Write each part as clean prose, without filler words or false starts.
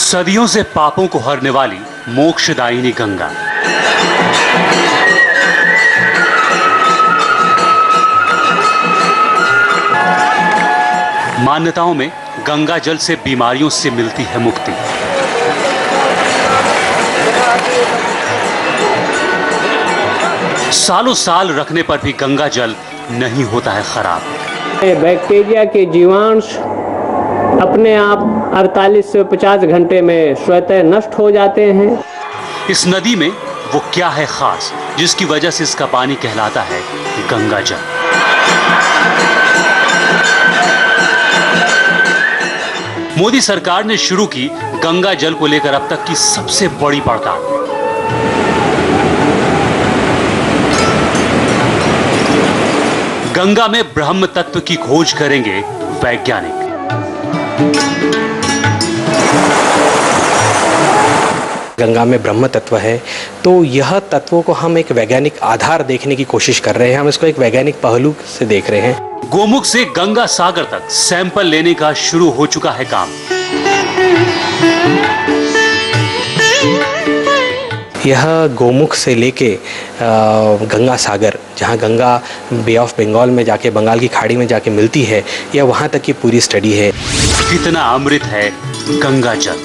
सदियों से पापों को हरने वाली मोक्षदायिनी गंगा। मान्यताओं में गंगा जल से बीमारियों से मिलती है मुक्ति। सालों साल रखने पर भी गंगा जल नहीं होता है खराब। बैक्टीरिया के जीवाणु अपने आप 48 से 50 घंटे में स्वतः नष्ट हो जाते हैं। इस नदी में वो क्या है खास जिसकी वजह से इसका पानी कहलाता है गंगा जल। मोदी सरकार ने शुरू की गंगा जल को लेकर अब तक की सबसे बड़ी पड़ताल। गंगा में ब्रह्म तत्व की खोज करेंगे वैज्ञानिक। गंगा में ब्रह्म तत्व है तो यह तत्वों को हम एक वैज्ञानिक आधार देखने की कोशिश कर रहे हैं। हम इसको एक वैज्ञानिक पहलू से देख रहे हैं। गोमुख से गंगा सागर तक सैंपल लेने का शुरू हो चुका है काम। यह गोमुख से लेके गंगा सागर, जहां गंगा बे ऑफ बंगाल में जाके बंगाल की खाड़ी में जाके मिलती है, यह वहां तक की पूरी स्टडी है। कितना अमृत है गंगा जल।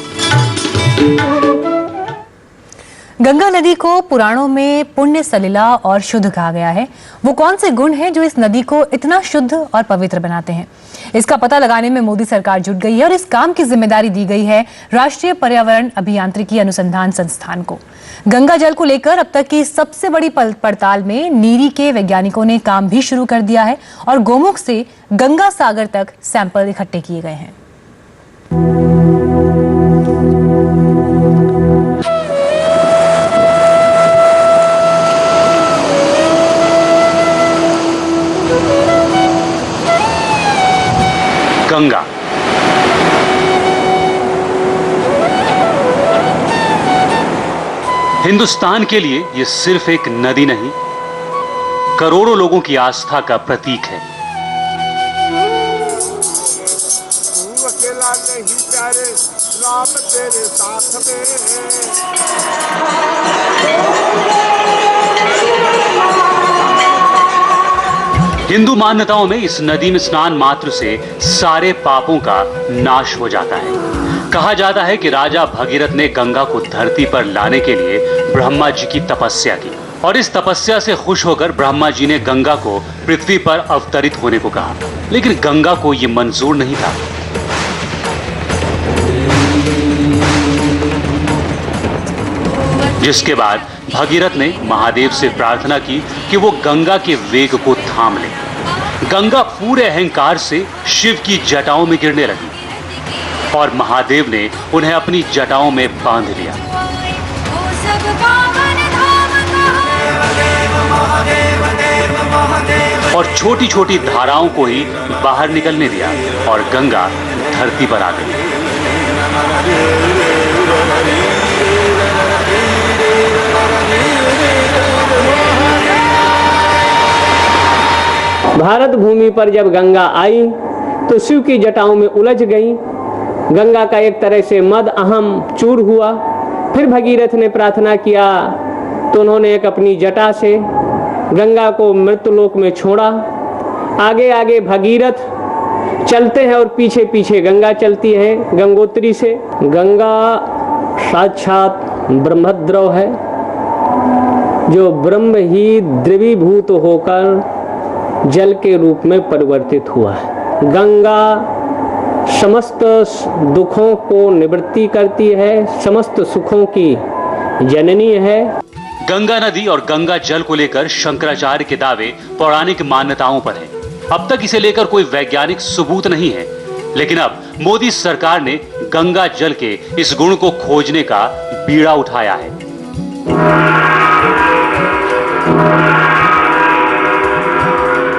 गंगा नदी को पुराणों में पुण्य सलिला और शुद्ध कहा गया है। वो कौन से गुण हैं जो इस नदी को इतना शुद्ध और पवित्र बनाते हैं? इसका पता लगाने में मोदी सरकार जुट गई है और इस काम की जिम्मेदारी दी गई है राष्ट्रीय पर्यावरण अभियांत्रिकी अनुसंधान संस्थान को। गंगा जल को लेकर अब तक की सबसे बड़ी पड़ताल में नीरी के वैज्ञानिकों ने काम भी शुरू कर दिया है और गोमुख से गंगा सागर तक सैंपल इकट्ठे किए गए हैं। गंगा हिंदुस्तान के लिए ये सिर्फ एक नदी नहीं, करोड़ों लोगों की आस्था का प्रतीक है। तू अकेला नहीं प्यारे, राम तेरे साथ हिंदू मान्यताओं में इस नदी में स्नान मात्र से सारे पापों का नाश हो जाता है। कहा जाता है कि राजा भगीरथ ने गंगा को धरती पर लाने के लिए ब्रह्मा जी की तपस्या की और इस तपस्या से खुश होकर ब्रह्मा जी ने गंगा को पृथ्वी पर अवतरित होने को कहा, लेकिन गंगा को यह मंजूर नहीं था। जिसके बाद भगीरथ ने महादेव से प्रार्थना की कि वो गंगा के वेग को थाम ले। गंगा पूरे अहंकार से शिव की जटाओं में गिरने लगी और महादेव ने उन्हें अपनी जटाओं में बांध लिया। और छोटी छोटी धाराओं को ही बाहर निकलने दिया और गंगा धरती पर आ गई। भारत भूमि पर जब गंगा आई तो शिव की जटाओं में उलझ गई। गंगा का एक तरह से मद अहम चूर हुआ। फिर भगीरथ ने प्रार्थना किया तो उन्होंने एक अपनी जटा से गंगा को मृत्युलोक में छोड़ा। आगे आगे भगीरथ चलते हैं और पीछे पीछे गंगा चलती है गंगोत्री से। गंगा साक्षात ब्रह्मद्रव है जो ब्रह्म ही द्रवीभूत होकर जल के रूप में परिवर्तित हुआ है। गंगा समस्त दुखों को निवृत्ति करती है, समस्त सुखों की जननी है। गंगा नदी और गंगा जल को लेकर शंकराचार्य के दावे पौराणिक मान्यताओं पर है। अब तक इसे लेकर कोई वैज्ञानिक सबूत नहीं है, लेकिन अब मोदी सरकार ने गंगा जल के इस गुण को खोजने का बीड़ा उठाया है।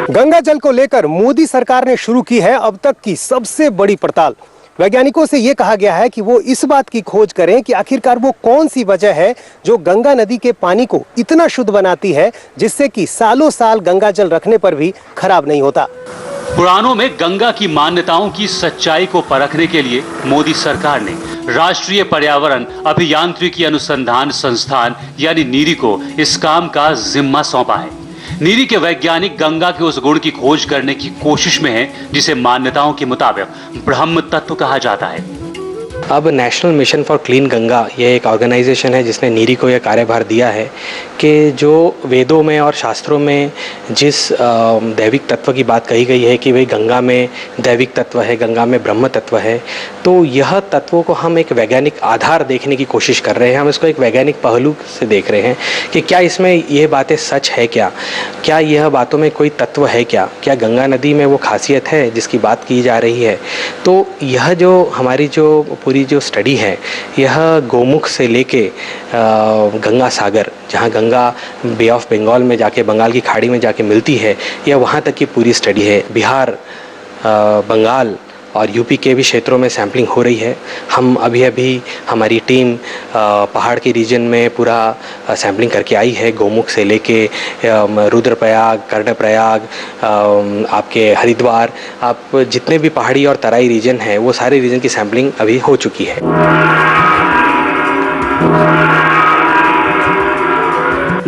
गंगा जल को लेकर मोदी सरकार ने शुरू की है अब तक की सबसे बड़ी पड़ताल। वैज्ञानिकों से यह कहा गया है कि वो इस बात की खोज करें कि आखिरकार वो कौन सी वजह है जो गंगा नदी के पानी को इतना शुद्ध बनाती है जिससे कि सालों साल गंगा जल रखने पर भी खराब नहीं होता। पुराणों में गंगा की मान्यताओं की सच्चाई को परखने के लिए मोदी सरकार ने राष्ट्रीय पर्यावरण अभियांत्रिकी अनुसंधान संस्थान यानी नीरी को इस काम का जिम्मा सौंपा है। नीरी के वैज्ञानिक गंगा के उस गुण की खोज करने की कोशिश में हैं जिसे मान्यताओं के मुताबिक ब्रह्म तत्व कहा जाता है। अब national mission for clean Ganga ये एक ऑर्गेनाइजेशन है जिसने नीरी को यह कार्यभार दिया है कि जो वेदों में और शास्त्रों में जिस दैविक तत्व की बात कही गई है कि भाई गंगा में दैविक तत्व है, गंगा में ब्रह्म तत्व है, तो यह तत्वों को हम एक वैज्ञानिक आधार देखने की कोशिश कर रहे हैं। हम इसको एक वैज्ञानिक पहलू से देख रहे हैं कि क्या इसमें ये बातें सच है, क्या यह बातों में कोई तत्व है, क्या गंगा नदी में वो खासियत है जिसकी बात की जा रही है। तो यह जो हमारी जो पूरी जो स्टडी है यह गोमुख से लेके गंगा सागर, जहाँ गंगा बे ऑफ बंगाल में जाके बंगाल की खाड़ी में जाके मिलती है, यह वहाँ तक की पूरी स्टडी है। बिहार, बंगाल और यूपी के भी क्षेत्रों में सैम्पलिंग हो रही है। हम अभी हमारी टीम पहाड़ के रीजन में पूरा सैम्पलिंग करके आई है, गोमुख से लेके रुद्रप्रयाग, कर्णप्रयाग, आपके हरिद्वार, आप जितने भी पहाड़ी और तराई रीजन हैं वो सारे रीजन की सैम्पलिंग अभी हो चुकी है।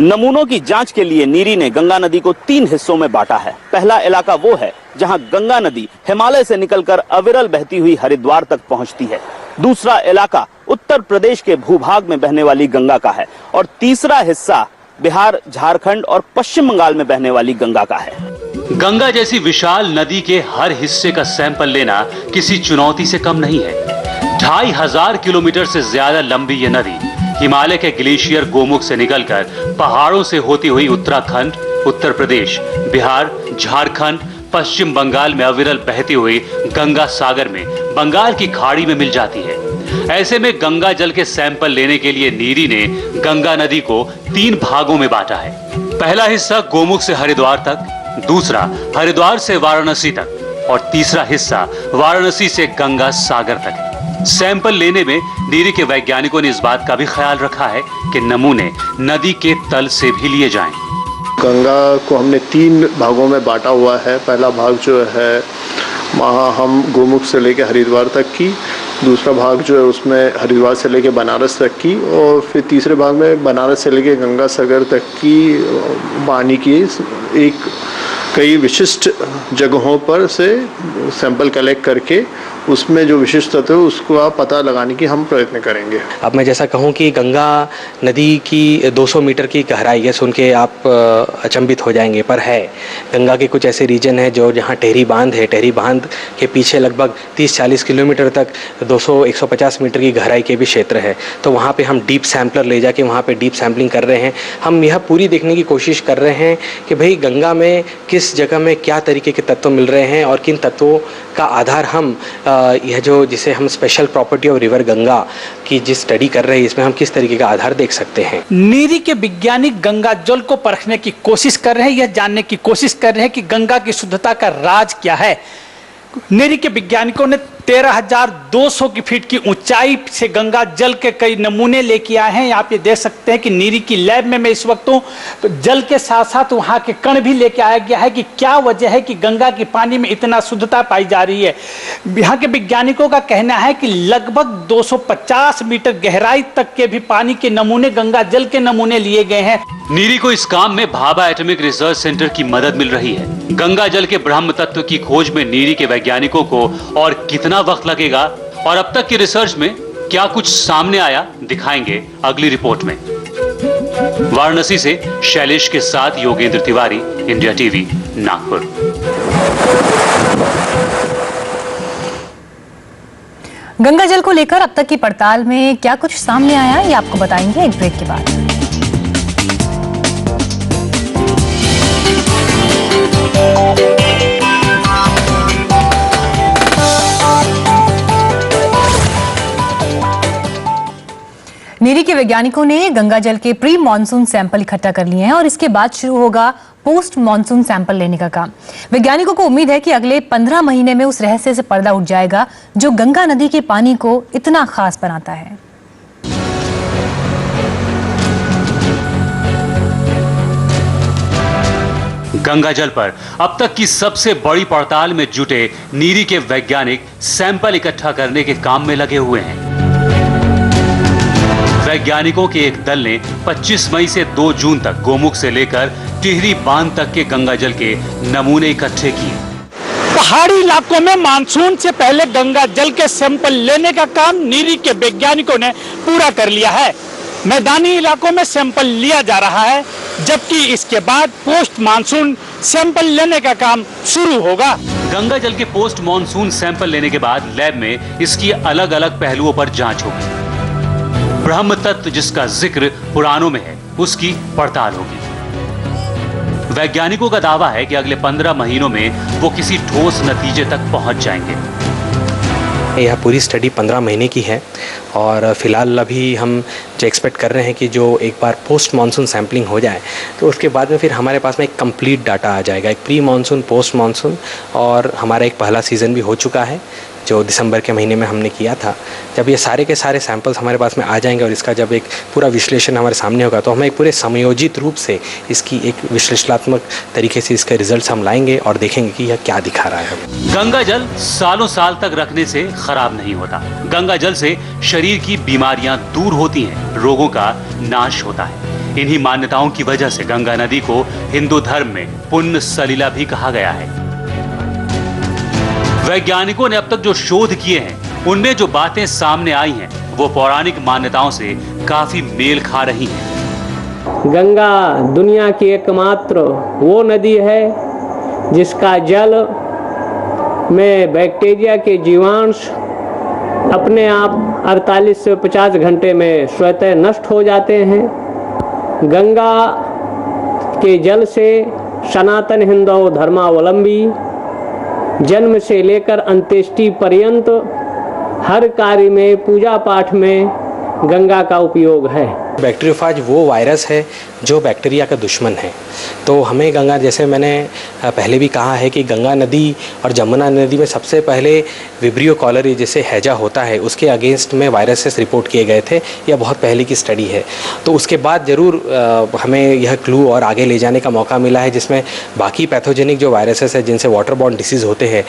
नमूनों की जांच के लिए नीरी ने गंगा नदी को 3 हिस्सों में बांटा है। पहला इलाका वो है जहां गंगा नदी हिमालय से निकलकर अविरल बहती हुई हरिद्वार तक पहुंचती है। दूसरा इलाका उत्तर प्रदेश के भूभाग में बहने वाली गंगा का है और तीसरा हिस्सा बिहार, झारखंड और पश्चिम बंगाल में बहने वाली गंगा का है। गंगा जैसी विशाल नदी के हर हिस्से का सैंपल लेना किसी चुनौती से कम नहीं है। 2500 किलोमीटर से ज्यादा लंबी यह नदी हिमालय के ग्लेशियर गोमुख से निकलकर पहाड़ों से होती हुई उत्तराखंड, उत्तर प्रदेश, बिहार, झारखंड, पश्चिम बंगाल में अविरल बहती हुई गंगा सागर में बंगाल की खाड़ी में मिल जाती है। ऐसे में गंगा जल के सैंपल लेने के लिए नीरी ने गंगा नदी को 3 भागों में बांटा है। पहला हिस्सा गोमुख से हरिद्वार तक, दूसरा हरिद्वार से वाराणसी तक और तीसरा हिस्सा वाराणसी से गंगा सागर तक है। सैंपल लेने में नीरी के वैज्ञानिकों ने इस बात का भी ख्याल रखा है कि नमूने नदी के तल से भी लिए जाएं। गंगा को हमने 3 भागों में बांटा हुआ है। पहला भाग जो है वहाँ हम गोमुख से लेकर हरिद्वार तक की, दूसरा भाग जो है उसमें हरिद्वार से लेकर बनारस तक की और फिर तीसरे भाग में बनारस से लेकर गंगा सागर तक की पानी की कई विशिष्ट जगहों पर से सैंपल कलेक्ट करके उसमें जो विशिष्ट तत्व है उसको आप पता लगाने की हम प्रयत्न करेंगे। अब मैं जैसा कहूँ कि गंगा नदी की 200 मीटर की गहराई है, सुन के आप अचंभित हो जाएंगे, पर है गंगा के कुछ ऐसे रीजन है जो जहाँ टेहरी बांध है, टेहरी बांध के पीछे लगभग 30-40 किलोमीटर तक 200-150 मीटर की गहराई के भी क्षेत्र है। तो वहाँ पे हम डीप सैंपलर ले जाके वहाँ पे डीप सैंपलिंग कर रहे हैं। हम यह पूरी देखने की कोशिश कर रहे हैं कि भाई गंगा में किस जगह में क्या तरीके के तत्व मिल रहे हैं और किन तत्वों का आधार हम यह जो जिसे हम special property of river Ganga की जिस स्टडी कर रहे हैं इसमें हम किस तरीके का आधार देख सकते हैं। नीरी के वैज्ञानिक गंगा जल को परखने की कोशिश कर रहे हैं, यह जानने की कोशिश कर रहे हैं कि गंगा की शुद्धता का राज क्या है। नीरी के वैज्ञानिकों ने 13,200 की फीट की ऊंचाई से गंगा जल के कई नमूने लेके आए हैं। आप ये देख सकते हैं कि नीरी की लैब में मैं इस वक्त हूँ, तो जल के साथ साथ वहाँ के कण भी लेके आया गया है कि क्या वजह है कि गंगा के पानी में इतना शुद्धता पाई जा रही है। यहाँ के वैज्ञानिकों का कहना है कि लगभग 250 मीटर गहराई तक के भी पानी के नमूने, गंगा जल के नमूने लिए गए हैं। नीरी को इस काम में भाभा एटॉमिक रिसर्च सेंटर की मदद मिल रही है। गंगा जल के ब्रह्म तत्व की खोज में नीरी के वैज्ञानिकों को और कितना वक्त लगेगा और अब तक की रिसर्च में क्या कुछ सामने आया, दिखाएंगे अगली रिपोर्ट में। वाराणसी से शैलेश के साथ योगेंद्र तिवारी, इंडिया टीवी, नागपुर। गंगा जल को लेकर अब तक की पड़ताल में क्या कुछ सामने आया ये आपको बताएंगे एक ब्रेक के बाद। नीरी के वैज्ञानिकों ने गंगा जल के प्री मॉनसून सैंपल इकट्ठा कर लिए हैं और इसके बाद शुरू होगा पोस्ट मॉनसून सैंपल लेने का काम। वैज्ञानिकों को उम्मीद है कि अगले 15 महीने में उस रहस्य से पर्दा उठ जाएगा जो गंगा नदी के पानी को इतना खास बनाता है। गंगा जल पर अब तक की सबसे बड़ी पड़ताल में जुटे नीरी के वैज्ञानिक सैंपल इकट्ठा करने के काम में लगे हुए हैं। वैज्ञानिकों के एक दल ने 25 मई से 2 जून तक गोमुख से लेकर टिहरी बांध तक के गंगा जल के नमूने इकट्ठे किए। पहाड़ी इलाकों में मानसून से पहले गंगा जल के सैंपल लेने का काम नीरी के वैज्ञानिकों ने पूरा कर लिया है। मैदानी इलाकों में सैंपल लिया जा रहा है, जबकि इसके बाद पोस्ट मानसून सैंपल लेने का काम शुरू होगा। गंगा जल के पोस्ट मानसून सैंपल लेने के बाद लैब में इसकी अलग अलग पहलुओं पर जांच होगी। ब्रह्म तत्व जिसका जिक्र पुराणों में है, उसकी पड़ताल होगी। वैज्ञानिकों का दावा है कि अगले 15 महीनों में वो किसी ठोस नतीजे तक पहुंच जाएंगे। यह पूरी स्टडी 15 महीने की है और फिलहाल अभी हम जो एक्सपेक्ट कर रहे हैं कि जो एक बार पोस्ट मानसून सैम्पलिंग हो जाए तो उसके बाद में फिर हमारे पास में एक कंप्लीट डाटा आ जाएगा, एक प्री मानसून, पोस्ट मानसून, और हमारा एक पहला सीज़न भी हो चुका है जो दिसंबर के महीने में हमने किया था। जब ये सारे के सारे सैंपल्स हमारे पास में आ जाएंगे और इसका जब एक पूरा विश्लेषण हमारे सामने होगा तो हम एक पूरे समयोजित रूप से इसकी एक विश्लेषणात्मक तरीके से इसके रिजल्ट्स हम लाएंगे और देखेंगे कि यह क्या दिखा रहा है। गंगा जल सालों साल तक रखने से खराब नहीं होता। गंगा जल से शरीर की बीमारियां दूर होती हैं, रोगों का नाश होता है। इन्हीं मान्यताओं की वजह से गंगा नदी को हिंदू धर्म में पुण्य सलिला भी कहा गया है। वैज्ञानिकों ने अब तक जो शोध किए हैं उनमें जो बातें सामने आई हैं वो पौराणिक मान्यताओं से काफी मेल खा रही हैं। गंगा दुनिया की एकमात्र वो नदी है जिसका जल में बैक्टीरिया के जीवाणु अपने आप 48 से 50 घंटे में स्वतः नष्ट हो जाते हैं। गंगा के जल से सनातन हिंदू धर्मावलंबी जन्म से लेकर अंत्येष्टि पर्यंत हर कार्य में, पूजा पाठ में गंगा का उपयोग है। बैक्टीरियोफाज वो वायरस है जो बैक्टीरिया का दुश्मन है। तो हमें गंगा, जैसे मैंने पहले भी कहा है कि गंगा नदी और जमुना नदी में सबसे पहले विब्रियो कॉलरी जैसे हैजा होता है उसके अगेंस्ट में वायरसेस रिपोर्ट किए गए थे। यह बहुत पहले की स्टडी है। तो उसके बाद ज़रूर हमें यह क्लू और आगे ले जाने का मौका मिला है जिसमें बाकी पैथोजेनिक जो वायरसेस है जिनसे वाटर बॉर्न डिसीज़ होते हैं,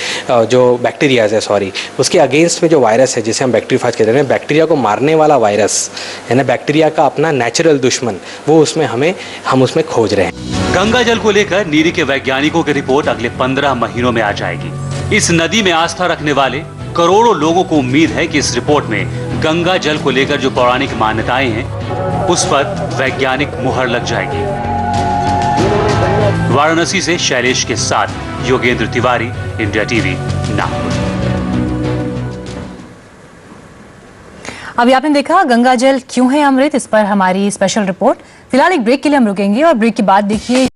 जो बैक्टीरियाज है उसके अगेंस्ट में जो वायरस है जिसे हम बैक्टीरियोफाज कहते हैं, बैक्टीरिया को मारने वाला वायरस है ना, बैक्टीरिया का अपना नेचुरल दुश्मन, वो उसमें हम उसमें खोज रहे हैं। गंगा जल को लेकर नीरी के वैज्ञानिकों की रिपोर्ट अगले 15 महीनों में आ जाएगी। इस नदी में आस्था रखने वाले करोड़ों लोगों को उम्मीद है कि इस रिपोर्ट में गंगा जल को लेकर जो पौराणिक मान्यताएं हैं उस पर वैज्ञानिक मुहर लग जाएगी। वाराणसी से शैलेश के साथ योगेंद्र तिवारी, इंडिया टीवी, नागपुर। अभी आपने देखा गंगा जल क्यों है अमृत, इस पर हमारी स्पेशल रिपोर्ट। फिलहाल एक ब्रेक के लिए हम रुकेंगे और ब्रेक के बाद देखिए